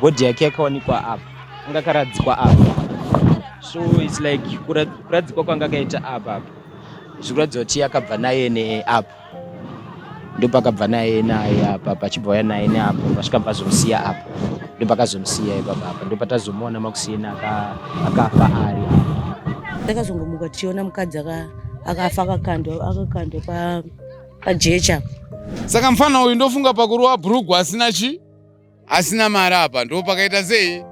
body yake yakawanikwa apa, anga karadzikwa apa. So it's like kuradzikwa kwanga kaita apa. Zvikuratidza kuti akabva naye neapa. Ndopakabva naye apa pachibva naye neapa pasvika pazomusiya apa. Ndopakazomsiya ipapa. Ndopatazomuona makusiyena akafa ari. Takazongomuka tichiona mukadzi akafa akakandwa pajecha. Saka mfana uyu ndofunga pakuruwa bhurugwa asina mari apa ndopakaita sei?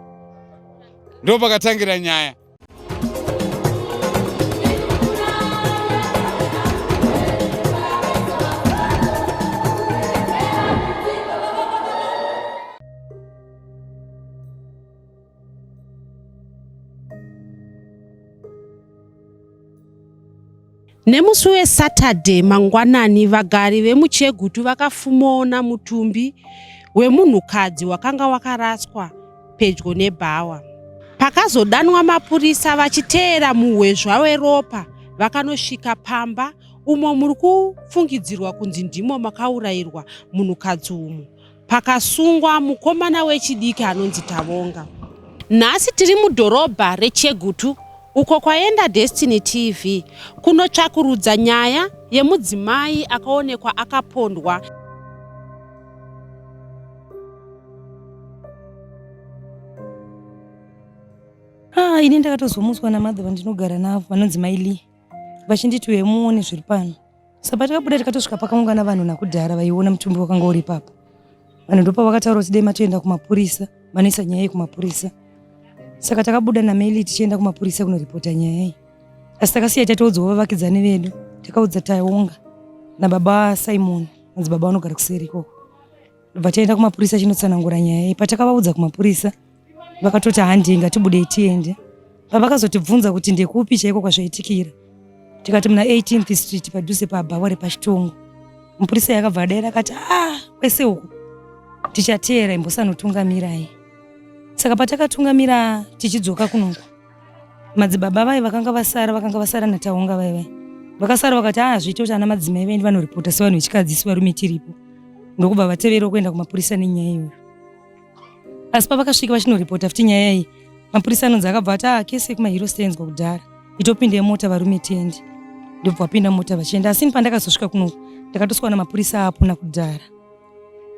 Ndopakatangira nyaya. Nemusi weSaturday mangwanani vagari vemuChegutu vakafumaona mutumbi wemunhukadzi wakanga wakaraswa pedyo nebhawa. Pakazodanwa mapurisa vachiteera muhwezva weropa vakanosvika pamba umo muri kufungidzirwa kunzi ndimo makaurayirwa munhukadzi umu. Pakasungwa mukomana wechidiki anonzi Tavonga. Nhasi tiri mudhorobha reChegutu uko kwaenda Destiny TV kunotsvakurudza nyaya yemudzimai akaonekwa akapondwa. Ini ndakatozomuswa namadha vandinogara navo vanonzi Maili. Vachinditi wemuone zviri pano. Saka takabuda tikatosvika pakaungana vanhu nakudhara vaiona mutumbi wakanga uri ipapo. Vanhu ndopa vakataura kuti dai matoenda kumapurisa, vanoisa nyaya kumapurisa. Saka takabuda naMaili tichienda kumapurisa kunoripota nyaya iyi. Asi takasiya tatoudzawo vavakidzani vedu. Takaudza Tavonga nababa Simon, vanzi baba vanogara kuseri ikoko. Ndobva taenda kumapurisa chinotsanangura nyaya iyi. Patakavaudza kumapurisa vakatoti handei ngatibudei tiende. Pavakazotibvunza kuti ndekupi chaiko kwazvaitikira. Tikati muna 18th Street padhuze paBhaware pachitongo. Mupurisa yakabva dera akati kwese uku tichateera imbosanotungamirayi. Saka patakatungamira tichidzoka kunoku, madzibaba vai vakanga vasara naTavonga vai vakasara vakati zviite kuti ana madzimai vendi vanoripota sevanhu vechikadzi isu varume tiripo. Ndokubva vatevera kuenda kumapurisa nenyaya iyoyo. Asi pavakasvika vachinoripota futi nyaya iyi, mapurisa anonzi akabva ati kese kumahero stainzwa kudhara itopinde mota varume 10. Ndobva vapinda mota vachienda. Asi pandakazosvika kunoku ndakatosvika namapurisa apo nakudhara.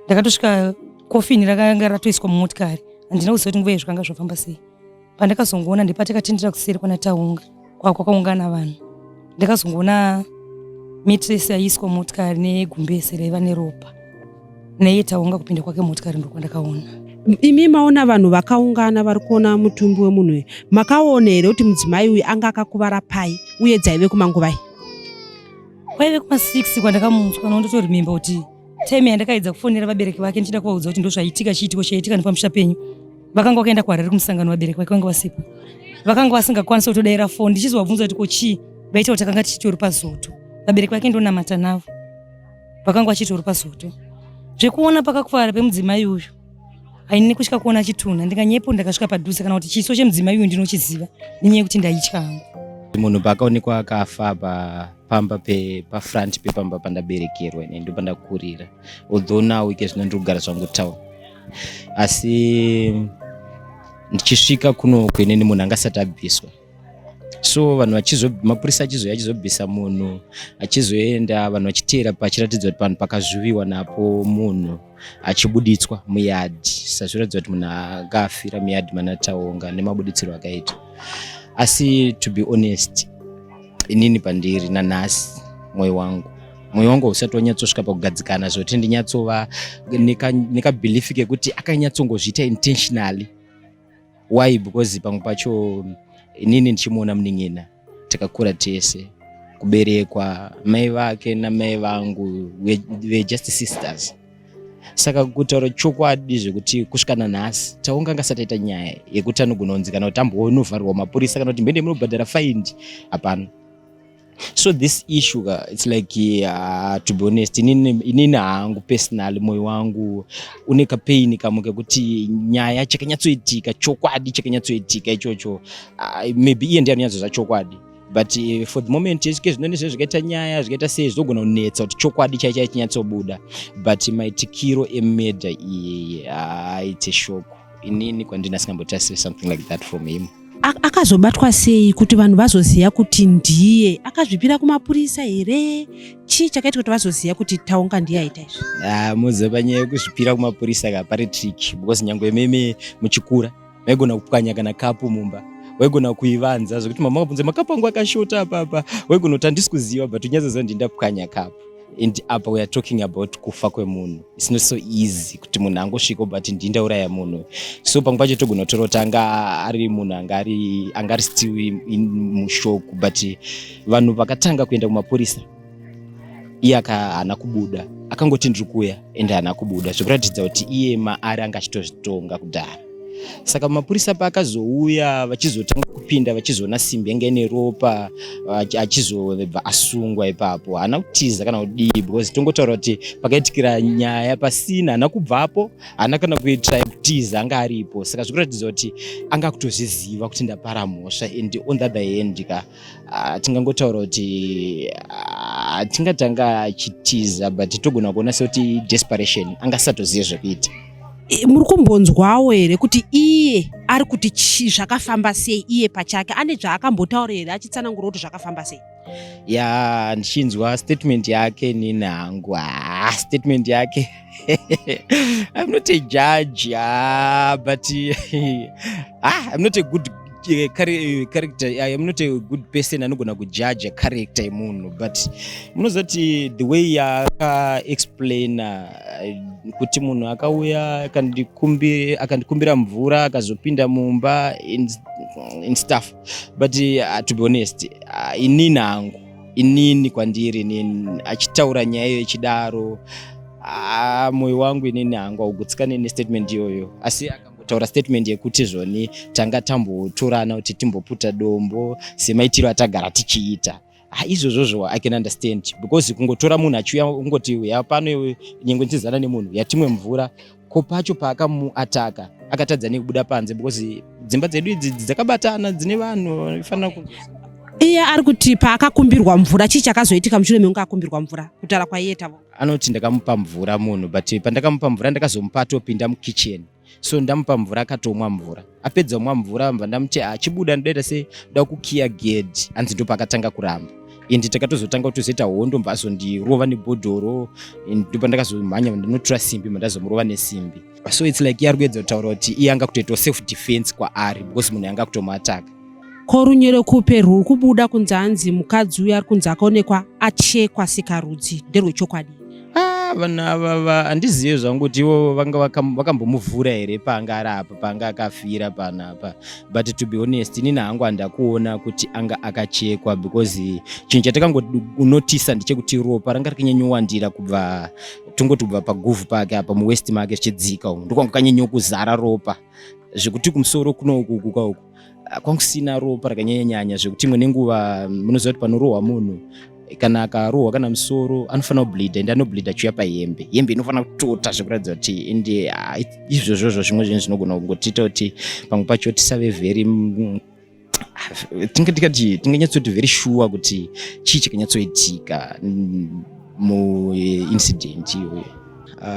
Ndakatosvika kofini rakanga ratoiswa mumotikari. Handina kuziva kuti nguva zvakanga zvafamba sei. Pandakazongoona ndepatakatendera kuseri kwana Tavonga kwakaungana vanhu. Ndakazongoona mitresi yaiswa motikari negumbese raiva neropa. Neye Tavonga kupinda kwake motikari ndokwandakaona. Imi maona vanhu vakaungana vari kuona mutumbi wemunhu uyu. Makaona here kuti mudzimai uyu anga akakuvara pai uye dzaive kumanguvai? Kwaive kuma6 kwandakamutswa nondotorimemba kuti time yandakaedza kufonera vabereki vake ndichida kuvaudza kuti ndozvaitika chiitiko chaitika nepamusha penyu. Vakanga vakaenda kuHarare kumusangano vabereki vake vanga vasipa. Vakanga vasingakwanisa kutodaira foni. Ndichizovabvunza kuti kochii vaita kuti takanga tichitori pazoto. Vabereki vake ndonamata navo. Vakanga vachitori pazoto. Zvekuona pakakuvara pemudzimai uyu, haini kusvika kuona chitunha. Ndikanyepo ndakasvika padhuze kana kuti chiso chemudzimai uyu ndinochiziva nenyaya yekuti ndaitya hangu. Munhu paakaonekwa akafa pamba pafront pepamba pandaberekerwa ine ndopandakurira. Although now ike zvino ndiri kugara zvangu town. Asi ndichisvika kuno kwenene munhu angasati abviswa. So vanhu mapurisa achizobvisa munhu, achizoenda vanhu vachiteera pachiratidza kuti panhu pakazviviwa napo munhu achibuditswa muyadhi. Sazviratidza kuti munhu akafira muyadhi mana Tavonga nemabuditsiro akaita. Asi to be honest, inini pandiri nanhasi mwoyo wangu usati wanyatsosvika pakugadzikana zvoti ndinyatsova nekabhilifi kekuti akanyatsongozviita intentionally. Why? Because pamwe pacho inini ndichimuona munin'ina takakura tese kuberekwa, mai vake namai vangu were just sisters. Saka kutaura chokwadi zvekuti kusvikana nhasi Tavonga angasati aita nyaya yekuti anogona kunzi kana kuti ambonovharwa mapurisa kana kuti mbende munobhadhara faindi. Hapana. So this issue it's like to be honest, inini hangu personally moyo wangu une kapain kamwe kekuti nyaya chakanyatsoitika, chokwadi chakanyatsoitika ichocho, maybe iye ndiye anonyatsoza chokwadi. But for the moment zvinonzi zvikaita nyaya zvikaita sei zvinogona kunetsa kuti chokwadi chaicho chinyatsobuda. But maitikiro emedha iyi it's a shock. inini kwandinasingambotarisiri something like that from him. Akazobatwa sei kuti vanhu vazoziya kuti ndiye? Akazvipira kumapurisa here? Chii chakaita kuti vazoziya kuti Taunga ndiye aita izvi? Muziva panyaya yekuzvipira kumapurisa pari trick, because nyangwe meme muchikura maigona kupwanya kana kapu mumba, waigona kuivanza zvokuti mama akabvunza makapu angu akashota apapa, waigona kuti handisi kuziva but unyazoziva kuti ndapwanya kapu. And apa we are talking about kufa kwemunhu. It's not so easy kuti munhu angosvika but ndindauraya munhu. So pamwe pacho togona kutora kuti anga ari munhu angari still in mushoku, but vanhu vakatanga kuenda kumapurisa iye haana kubuda, akangoti ndiri kuuya ende haana kubuda, zvekuratidza kuti iye maari anga achitozvitonga kudhara. Saka mapurisa paakazouya vachizotanga kupinda vachizoona simbi yange ine ropa achizobva asungwa ipapo, haana kutiza kana kudii, because tongotaura kuti pakaitikira nyaya pasina, haana kubvapo, haana kana kuitira kutiza, anga aripo. Saka zvikuratidza kuti anga kutozviziva kuti ndapara mhosva. And on the other hand tingangotaura kuti tingatanga achitiza but togona kuona sekuti desperation, anga asatoziva zvekuita. Muri kumbonzwawo here kuti iye ari kuti zvakafamba sei iye pachake? Ane zvaakambotaura here achitsanangura kuti zvakafamba sei? Ndichinzwa statement yake nini hangu. Statement yake I'm not a judge, but I'm not a good character. I'm not a good person anogona kujudge a character yemunhu, but munozoti the way explain kuti munhu akauya akandikumbira mvura akazopinda mumba in stuff, but to be honest inini hangu, inini kwandiri inini achitaura nyaya yechidaro moyo wangu inini hangu haugutsikane nestatement iyoyo. Asi taura statement yekuti zvoni tanga tambotorana kuti timboputa dombo semaitiro atagara tichiita, izvozvo I can understand, because kungotora munhu achiuya ungoti pano nyengwe nchizana nemunhu yatimwe mvura, ko pacho paakamuataka akatadza nekubuda panze, because dzimba dzedu idzi dzakabatana dzine vanhu ifanira iye ari kuti paakakumbirwa mvura chii chakazoitika mushure mekunge akumbirwa mvura? Kutaura kwaiye Tavo anoti ndakamupa mvura munhu, but pandakamupa mvura ndakazomupa atopinda mukitchen, so ndamupa mvura akatomwa mvura, apedza kumwa mvura mva ndamuti achibuda ndoita se da kukiya gate, hanzi ndo pakatanga kuramba. Indi takatozotanga kutozoita hondo mbazondirova nebhodhoro, ndo pandakazomhanya ndinotora simbi mandazomurova nesimbi. So it's like yari kuedza kutaura kuti iye anga kutoita self defense kwaari, because munhu anga kutomuataka. Korunyere kupe ruri kubuda kunzi hanzi mukadzi uyu ari kunzi akaonekwa achekwa sikarudzi, nderwechokwadi? Vanhu ava handizivi zvangu kuti ivo vanga vakambomuvhura here paanga ari apa, paanga akafira panapa, but to be honest inini hangu handakuona kuti anga akachekwa, because chinhu chatakangonotisa ndechekuti ropa ranga rikinyanyowandira kubva paguvhu pake apa muwest make zvichidzika umu ndokwanga kanyanya kuzara ropa, zvekuti kumusoro kuno uku kwangusina ropa rakanyanyanya, zvekuti imwe nenguva munoziva kuti panorohwa munhu kana akarohwa kana musoro anofanira kubleedha, ende anobleedha achiuya pahembe, hembe inofanira kutota, zvekuratidza kuti ende izvozvozvo zvimwe zvinhu zvinogona kungotiita kuti pamwe pacho tisave very tinganyatsoti very sure kuti chii chakanyatsoitika muincident iyoyo.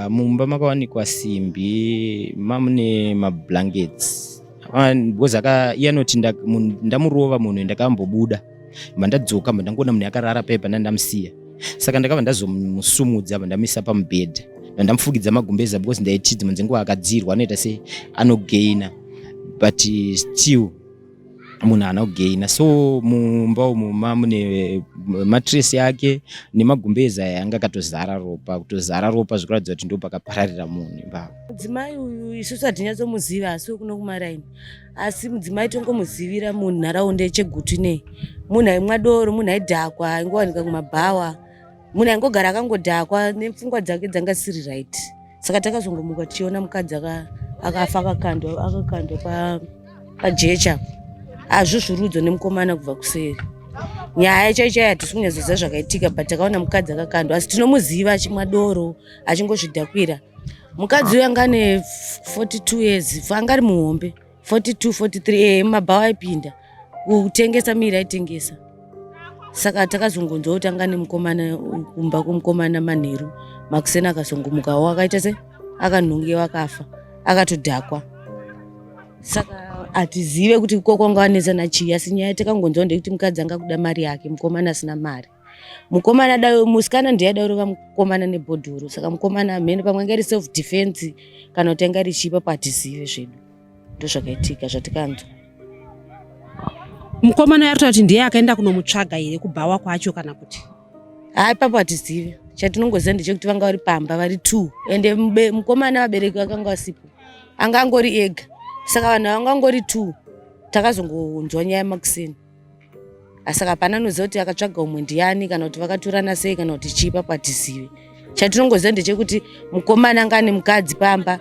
Mumba makawanikwa simbi, mamune mablankets, because iye anoti ndamurova munhu ndakambobuda mandadzoka ndangoona munhu akarara paipa ndandamusiya, saka ndakabva ndazomusumudza ndamisa pamubhedha ndamufukidza magumbeza, because ndaiti dzimwe dzenguva akadzirwa anoita se anogaina, but still munhu haana kugaina. So mumba umu mamune matress yake nemagumbeza yanga akatozara ropa, kutozara ropa zvikuratidza kuti ndo pakapararira munhu ipapo. Mudzimai uyu isusu hatinyatsomuziva, asi kuno kumaraini, asi mudzimai tongomuzivira munhu nharaunda yeChegutu inei, munhu aimwa doro, munhu aidhakwa, aingowanika kumabhawa, munhu aingogara akangodhakwa nepfungwa dzake dzanga dzisiri right. Saka takazongomuka tichiona mukadzi akafa akakandwa pajecha, azvuzvurudzo nemukomana kubva kuseri. Nyaya chaichai hatisi kunyazoziva zvakaitika, but takaona mukadzi akakandwa, asi tinomuziva achimwa doro achingozvidhakwira. Mukadzi uyu anga ane 42 years, anga ari muhombe 42 43, mumabhawa aipinda kutengesa miri aitengesa. Saka takazongonzwa kuti anga nemukomana kumba kumukomana manheru, makusena akazongomukawo akaita se akanhongewa akafa akatodhakwa. saka atizive kuti kwanga wanetsana chii, asi nyaya takangonzwa ndekuti mukadzi anga kuda mari yake, mukomana asina mari. Mukomana dayo musikana ndiye daurova mukomana nebhodhoro, saka mukomana amene pamwe ngari self defense kana kuti ngari chipa patizive zvedu. Ndozvakaitika zvatikanzwa. Mukomana yataura kuti ndiye akaenda kunomutsvaga ire kubhawa kwacho kana kuti Ipapo atizive. Chatinongoziva ndechekuti vanga vari pamba vari 2 ende mukomana vabereki vakanga vasipo, anga angori ega, saka vanhu vanga angori 2. Takazongonzwa nyaya makuseni, saka hapana anoziva kuti akatsvaga umwe ndiani kana kuti vakaturana sei kana kuti chipa patizive. Chatinongoziva ndechekuti mukomana anga ane mukadzi pamba,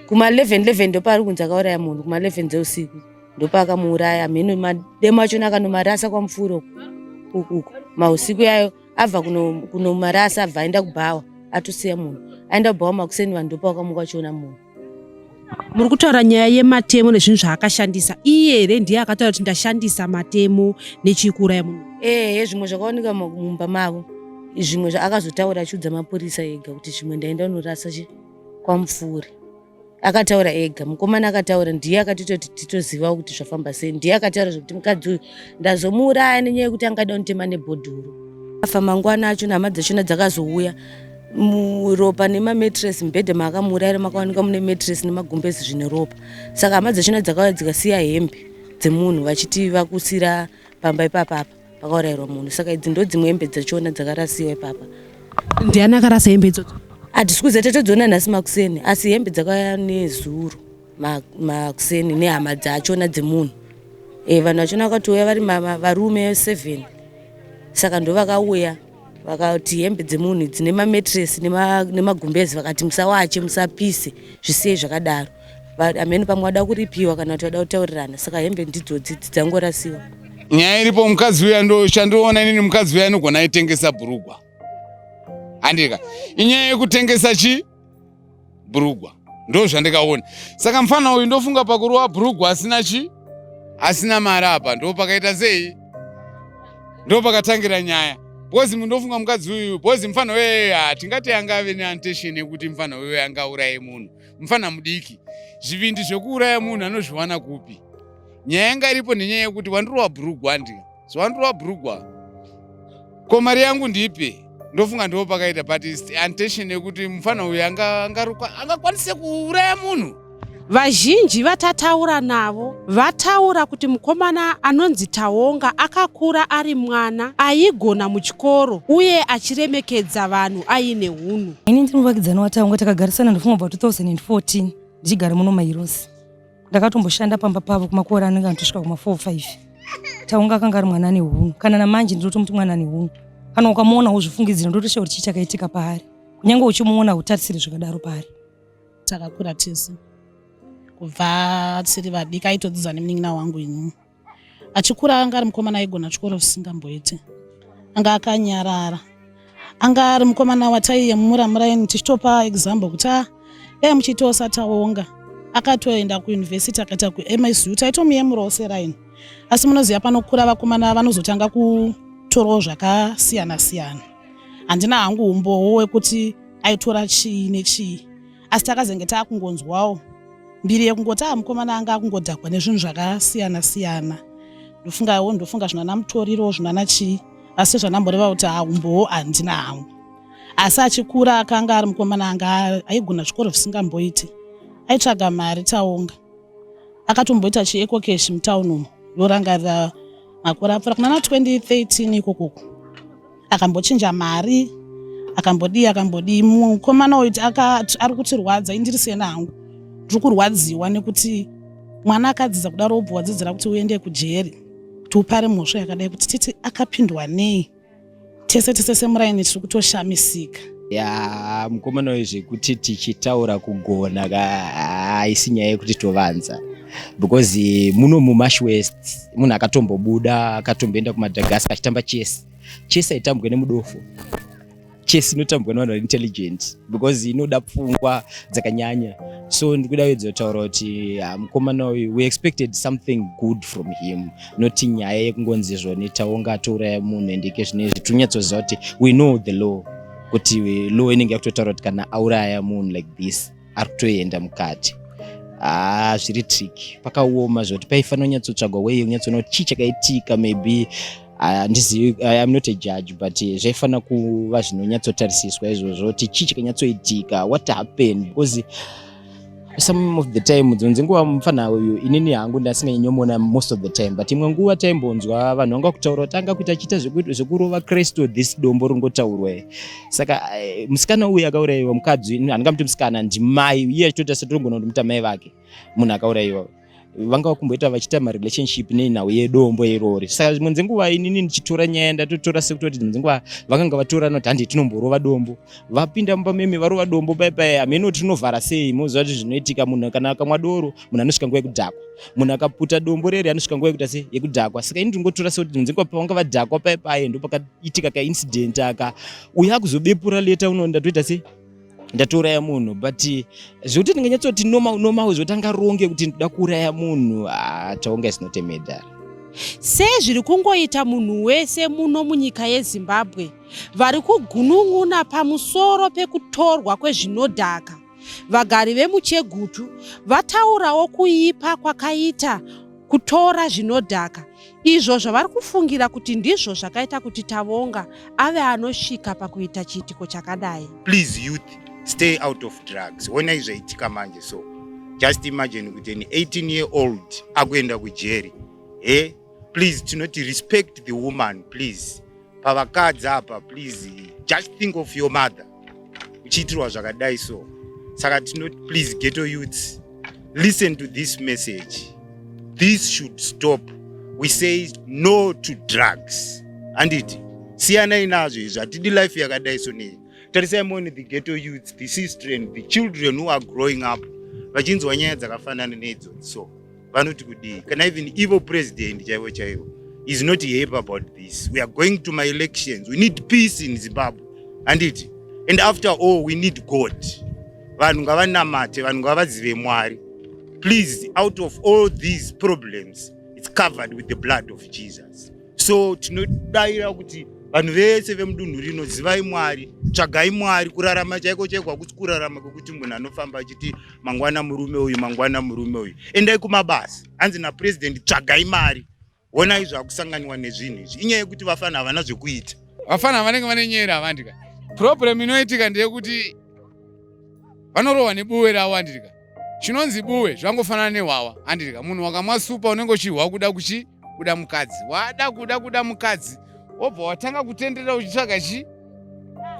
kuma 11 ndopaari kunzi akauraya munhu, kuma 11 dzeusiku ndopakamuuraya. Mhino mademo achona akanomarasa kwamufuro uku mausiku yayo, abva kunomarasa abva aenda kubhawa atosiya munhu, aenda kubhawa makuseni vanhu ndopavakamuka chiona munhu. Muri kutaura nyaya yematemo nezvinhu zvaakashandisa, iye here ndiye akataura kuti ndashandisa matemo nechikuuraya munhu? Zvimwe zvakaoneka mumba mavo, zvimwe akazotaura achiudza mapurisa ega kuti zvimwe ndaenda unorasa kwamufuri. Akataura ega, mukomana akataura, ndiye akatitoti titoziva kuti zvafamba sei. Ndiye akataura kuti mukadzi uyu ndazomuuraya nenyaya yekuti angada kunditema nebhodhoro. Afa mangwana acho hama dzachona dzakazouya, ropa nemametresi, mubhedha maakamuurayira makawanika mune metresi nemagumbezi zvine ropa. Saka hama dzachona dzakauya dzikasiya hembe dzemunhu vachiti vakusira pamba ipapapa pakaurayirwa munhu. Saka idzi ndo dzimwe hembe dzachona dzakarasiwa ipapa. Ndiani akarasa hembe idzodzo? Hatisi kuziva, tatodziona nhasi makuseni, asi hembe dzakauya nezuro makuseni nehama dzachona dzemunhu. Vanhu vachona vakatouya vari varume 7, saka ndo vakauya vakati hembe dzemunhu dzine mametresi nemagumbezi, vakati musawache, musapise, zvisei zvakadaro. Amene pamwe wada kuripiwa kana kuti wada kutaurirana, saka hembe ndidzodzi dzangorasiwa. Nyaya iripo, mukadzi uya ndo chandiona inini, mukadzi uya anogona aitengesa bhurugwa. Andika inyaya yekutengesa bhurugwa ndo zvandikaona. Saka mfana uyu ndofunga pakurowa bhurugwa asina mari apa ndo pakaita sei, ndo pakatangira nyaya. Bozi mundofunga mukadzi uyu, bozi mfana wewe tingati anga ave neantention yekuti mfana wewe anga uraye munhu, mfana mudiki. Zvivindi zvekuuraya munhu anozviwana kupi? Nyaya yanga iripo nenyaya yekuti wandirowa bhurugwa, andika zvandirowa bhurugwa ko mari yangu ndipe, ndofunga ndo pakaita, but intention yekuti mfana uyu angakwanise kuuraya munhu. Vazhinji vatataura navo vataura kuti mukomana anonzi Taonga akakura ari mwana aigona muchikoro uye achiremekedza vanhu aine hunhu. Ini ndinovakidzana waTaonga, takagarisana ndofunga pa 2014 ndichigara muno Mairosi. Ndakatomboshanda pamba pavo kumakore anenge antosvika kuma 4-5. Taonga akanga ari mwana ane hunhu, kana namanje ndinotomuti mwana ane hunhu. Kana ukamuona uzvifungidzira ndotoshauri chii chakaitika paari, kunyange uchimuona utarisire zvakadaro paari. Takakura tese kubva tiri vadiki, aitodzidza nemunin'ina wangu inu. Achikura anga ari mukomana aigona chikoro zvisingamboiti, anga akanyarara, anga ari mukomana wataiyemura-muraini. Tichitopa example kuti muchitowo saTaonga akatoenda kuyunivhesiti akaita kuMSU, taitomuyemurawo seraini. Asi munoziva panokura vakomana vanozotanga kutorawo zvakasiyana-siyana. Handina hangu umbowo wekuti aitora chii nechii, asi takazenge taakungonzwawo mbiri yekungoti mukomana anga akungodhakwa nezvinhu zvakasiyana-siyana. Ndofunga zvinana mutoriro zvinana chii, asi zvanamboreva kuti umbowo handina hangu. Asi achikura akanga ari mukomana anga aigona zvikoro zvisingamboiti, aitsvaga mari Taonga. Akatomboita chiekokeshi mutauni umo, yorangarira makore apfuura kunana 2013 ikokoko. Akambochinja mari, akambodi. Mukomana uyu ari kutirwadza, indirisena hangu ndiri kurwadziwa nekuti mwana akadzidza kudaro obva wadzidzira kuti uende kujeri, kuti upare mhosva yakadai, kuti titi akapindwa nei. Tese semuraini tiri kutoshamisika. Mukomana uyu zvekuti tichitaura kugona haisi nyaya yekuti tovanza, because muno muMash West munhu akatombobuda akatomboenda kuMadagascar achitamba chess aitambwa nemudofu. Chess inotambwa nevanhu vari intelligent because inoda pfungwa dzakanyanya. So ndikuda kutaura kuti mukomana uyu we expected something good from him, not nyaya yekungonzi zvone Taonga atouraya munhu endeke zvinezvi. Tonyatsoziva kuti we know the law, kuti law inenge yakutotaura kuti kana auraya munhu like this ari kutoenda mukati. zviri tricky, pakaoma zvoti paifanira kunyatsotsvagwa way unyatsoona kuti chii chakaitika. Maybe I'm not a judge, but zvaifanira kuva zvinonyatsotarisiswa izvozvo kuti chii chakanyatsoitika, what happened, because some of the time dzinguva mufana uyu inini hangu ndasinganyomuona most of the time, but imwe nguva taimbonzwa vanhu vanga kutaura kuti anga kuita achiita zvekurova Kristu this dombo ringotaurwa. Saka musikana uyu akaurayiwa, mukadzi handingamuti musikana, ndimai iye achitoita setorongona kuti muta mai vake, munhu akaurayiwa, vanga kumboita vachiita marelationship nenhau yedombo irori. Saka dzimwe dzenguva inini ndichitora nyaya ndatotora sekutoti dzimwe dzenguva vakanga vatorana kuti handi tinomborova dombo, vapinda mupameme varova dombo paipai, hameno tinovhara sei. Moziva kuti zvinoitika, munhu kana akamwa doro munhu anosvika nguva yekudhakwa, munhu akaputa dombo reri anosvika nguva yekuita sei, yekudhakwa. Saka ini ndingotora sekuti dzimwe dzenguva pavanga vadhakwa paipai ndo pakaitika kaincident aka, uyu akuzobepura leta uno ndatoita sei, ndatouraya munhu. But zvokuti ndinganyatsoti normal zvoti angaronge kuti ndoda kuuraya munhu, taunga is not a murder. Sei zviri kungoita munhu wese muno munyika yeZimbabwe vari kugunun'una pamusoro pekutorwa kwezvinodhaka. Vagari vemuChegutu vataurawo kuipa kwakaita kutora zvinodhaka, izvo zvavari kufungira kuti ndizvo zvakaita kuti Tavonga ave anosvika pakuita chiitiko chakadai. Please youth, stay out of drugs. Wona izvaitika manje, so just imagine kuti an 18-year-old akuenda kujeri. Please do not respect the woman, please. Pavakadzi apa, please just think of your mother. Uchiitirwa zvakadai so. Saka please ghetto youths, listen to this message. This should stop. We say no to drugs. And it siyana inazvo izvo, hatidi life yakadai so nei. Tarisai moni the ghetto youths, the sister and the children who are growing up vachinzwa nyaya dzakafanana nedzo. So vanoti kudii, kana even evil president chaivo is not happy about this. We are going to my elections. We need peace in Zimbabwe. And after all, we need God. Vanhu ngavanamate, vanhu ngavazive Mwari. Please, out of all these problems, it's covered with the blood of Jesus. So tinodaira kuti vanhu vese vemudunhu rino, zivai Mwari, tsvagai Mwari, kurarama chaiko chaiko hakusi kurarama kwekuti munhu anofamba achiti mangwana murume uyu, mangwana murume uyu. Endai kumabasa, hanzi napresident, tsvagai mari. Wona izvo akusanganiwa nezvinhu izvi, inyaya yekuti vafana havana zvekuita. Vafana vanenge vane nyera avandika. Problem inoitika ndeyekuti vanorova nebuwe ravo handika. Chinonzi buwe zvangofanana nehwawa handika. Munhu wakamwa supa unenge uchihwa kuda mukadzi. Wada kuda mukadzi. Wobva watanga kutendera uchitsvaga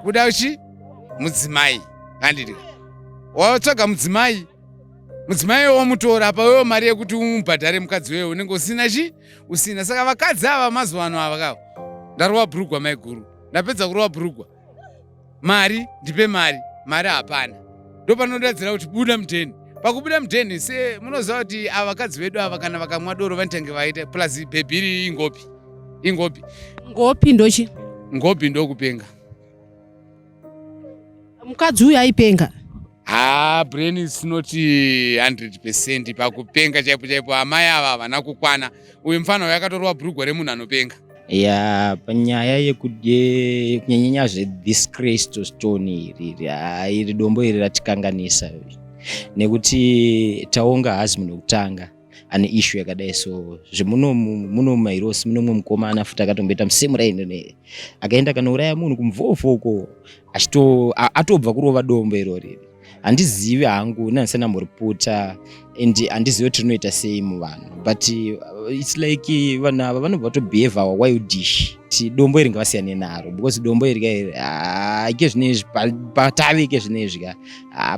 kuda mudzimai handika. Watsvaga mudzimai wamutora apa wewe mari yekuti umubhadhare mukadzi wewe unenge usina. Saka vakadzi ava mazuva ano ava ndarova bhurugwa mai guru, ndapedza kurova bhurugwa, mari ndipe mari hapana, ndo panodadzira kuti buda mudheni. Pakubuda mudheni se munoziva kuti ava vakadzi vedu ava kana vakamwa doro vanotange vaita plus bhebhiri ingopi ndochi ngopi ndokupenga. Mukadzi uyu aipenga? Brain is not 100% pakupenga chaipo. Amai ava havana kukwana. Uyu mufana uyu akatorwa bhurugwa remunhu anopenga. Panyaya yekunyanya zvedisgrace stone iri dombo iri ratikanganisa, nekuti Taonga haazi munhu wekutanga ane issue yakadai so. Muno mairosi muno mukomana futi akatomboita musemuraini akaenda kanouraya munhu kumvovoko atobva kurova dombo irori. Handizivi hangu nansana muripota and handizivi kuti rinoita sei muvanhu, but it's like vanhu ava vanobva vatobehave wildish. Dombo iri ngavasiyane naro because dombo iri ike zvinezvi patave ike zvinezvi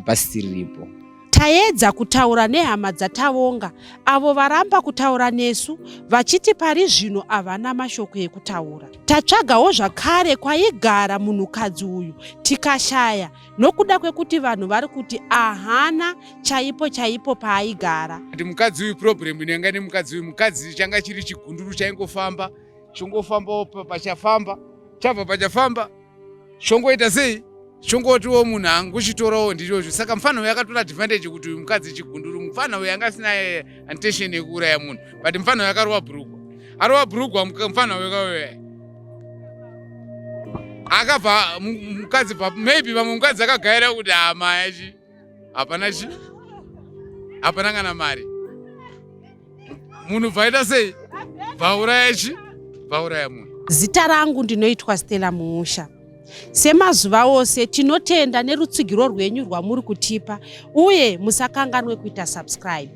pasiripo. Taedza kutaura nehama dzaTavonga avo varamba kutaura nesu vachiti pari zvino havana mashoko ekutaura. Tatsvagawo zvakare kwaigara munhukadzi uyu tikashaya, nokuda kwekuti vanhu vari kuti ahana chaipo paaigara. Kuti mukadzi uyu problem inenge nemukadzi uyu, mukadzi changa chiri chigunduru chaingofamba chongofambawo pachafamba chabva pachafamba chongoita sei chongotiwo munhu anguchitorawo ndichozvo. Saka mufana uyu akatora advantage kuti uyu mukadzi chigunduru, mufana uyu anga asina intention yekuuraya munhu, but mufana uyu akarova bhurugwa mufana uyu akabva mukadzi maybe vamwe mukadzi akagaira kuti hama yachi hapana hapana kana mari. Munhu bvaita sei? Bvauraya chi? Bvauraya munhu. Zita rangu ndinoitwa Stella Muusha. Semazuva ose tinotenda nerutsigiro rwenyu rwamuri kutipa uye musakanganwe kuita subscribe.